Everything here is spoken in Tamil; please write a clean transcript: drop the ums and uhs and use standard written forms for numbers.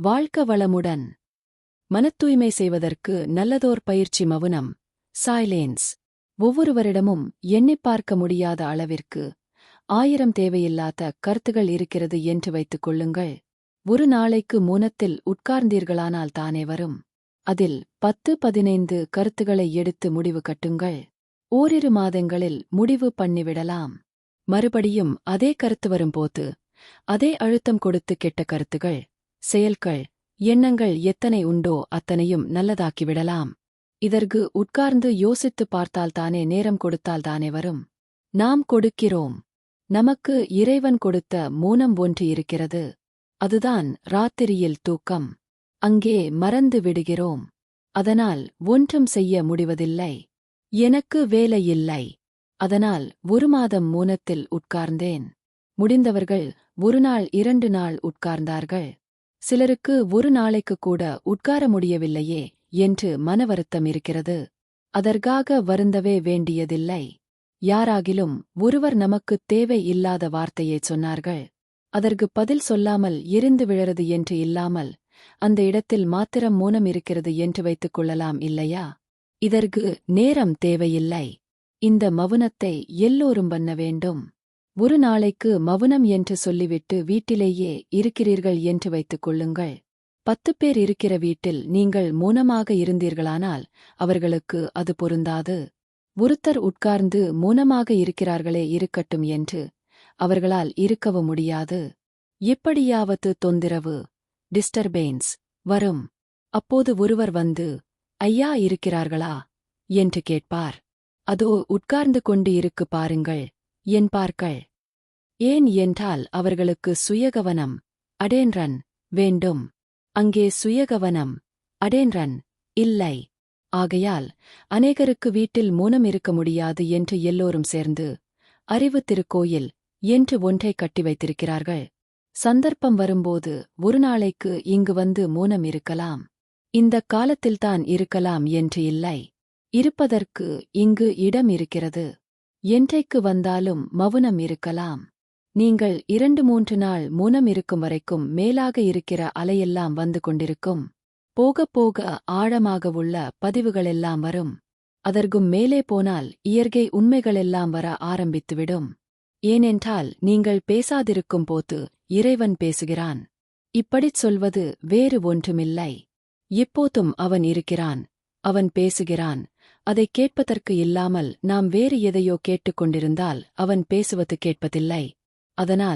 வாழ்க்க வளமுடன். மனத்தூய்மை செய்வதற்கு நல்லதோர் பயிற்சி மவுனம், சைலன்ஸ். ஒவ்வொருவரிடமும் எண்ணிப் பார்க்க முடியாத அளவிற்கு 1000 தேவையில்லாத கருத்துகள் இருக்கிறது என்று வைத்துக் கொள்ளுங்கள். ஒரு நாளைக்கு மௌனத்தில் உட்கார்ந்தீர்களானால் தானே வரும். அதில் 10-15 கருத்துகளை எடுத்து முடிவு கட்டுங்கள். ஓரிரு மாதங்களில் முடிவு பண்ணிவிடலாம். மறுபடியும் அதே கருத்து வரும்போது அதே அழுத்தம் கொடுத்து கெட்ட கருத்துகள், செயல்கள், எண்ணங்கள் எத்தனை உண்டோ அத்தனையும் நல்லதாக்கிவிடலாம். இதற்கு உட்கார்ந்து யோசித்துப் பார்த்தால்தானே, நேரம் கொடுத்தால்தானே வரும். நாம் கொடுக்கிறோம். நமக்கு இறைவன் கொடுத்த மௌனம் ஒன்று இருக்கிறது. அதுதான் ராத்திரியில் தூக்கம். அங்கே மறந்து விடுகிறோம். அதனால் ஒன்றும் செய்ய முடிவதில்லை. எனக்கு வேலை இல்லை. அதனால் 1 மாதம் மௌனத்தில் உட்கார்ந்தேன். முடிந்தவர்கள் 1 நாள் 2 நாள் உட்கார்ந்தார்கள். சிலருக்கு 1 நாளைக்கு கூட உட்கார முடியவில்லையே என்று மனவருத்தம் இருக்கிறது. அதற்காக வருந்தவே வேண்டியதில்லை. யாராகிலும் ஒருவர் நமக்குத் தேவை இல்லாத வார்த்தையைச் சொன்னார்கள். அதற்கு பதில் சொல்லாமல் எரிந்து விழறது என்று இல்லாமல் அந்த இடத்தில் மாத்திரம் மௌனம் இருக்கிறது என்று வைத்துக் கொள்ளலாம் இல்லையா? இதற்கு நேரம் தேவையில்லை. இந்த மவுனத்தை எல்லோரும் பண்ண வேண்டும். 1 நாளைக்கு மவுனம் என்று சொல்லிவிட்டு வீட்டிலேயே இருக்கிறீர்கள் என்று வைத்துக் கொள்ளுங்கள். 10 பேர் இருக்கிற வீட்டில் நீங்கள் மௌனமாக இருந்தீர்களானால் அவர்களுக்கு அது பொருந்தாது. ஒருத்தர் உட்கார்ந்து மௌனமாக இருக்கிறார்களே, இருக்கட்டும் என்று அவர்களால் இருக்கவும் முடியாது. எப்படியாவது தொந்திரவு, டிஸ்டர்பென்ஸ் வரும். அப்போது ஒருவர் வந்து, ஐயா இருக்கிறார்களா என்று கேட்பார். அதோ உட்கார்ந்து கொண்டு இருக்கு பாருங்கள் என்பார்கள். ஏன் என்றால் அவர்களுக்கு சுயகவனம், அடேன்ரன் வேண்டும். அங்கே சுயகவனம், அடேன்ரன் இல்லை. ஆகையால் அநேகருக்கு வீட்டில் மௌனம் இருக்க முடியாது என்று எல்லோரும் சேர்ந்து அறிவு திருக்கோயில் என்று ஒன்றை கட்டி வைத்திருக்கிறார்கள். சந்தர்ப்பம் வரும்போது 1 நாளைக்கு இங்கு வந்து மௌனம் இருக்கலாம். இந்தக் காலத்தில்தான் இருக்கலாம் என்று இல்லை. இருப்பதற்கு இங்கு இடம் இருக்கிறது. என்றைக்கு வந்தாலும் மவுனம் இருக்கலாம். நீங்கள் 2-3 நாள் மௌனம் இருக்கும் வரைக்கும் மேலாக இருக்கிற அலையெல்லாம் வந்து கொண்டிருக்கும். போக போக ஆழமாக உள்ள பதிவுகளெல்லாம் வரும். அதற்கும் மேலே போனால் இயற்கை உண்மைகளெல்லாம் வர ஆரம்பித்துவிடும். ஏனென்றால் நீங்கள் பேசாதிருக்கும் போது இறைவன் பேசுகிறான். இப்படிச் சொல்வது வேறு ஒன்றுமில்லை. எப்போதும் அவன் இருக்கிறான். அவன் பேசுகிறான். அதைக் கேட்பதற்கு இல்லாமல் நாம் வேறு எதையோ கேட்டுக்கொண்டிருந்தால் அவன் பேசுவது கேட்பதில்லை. அதனால்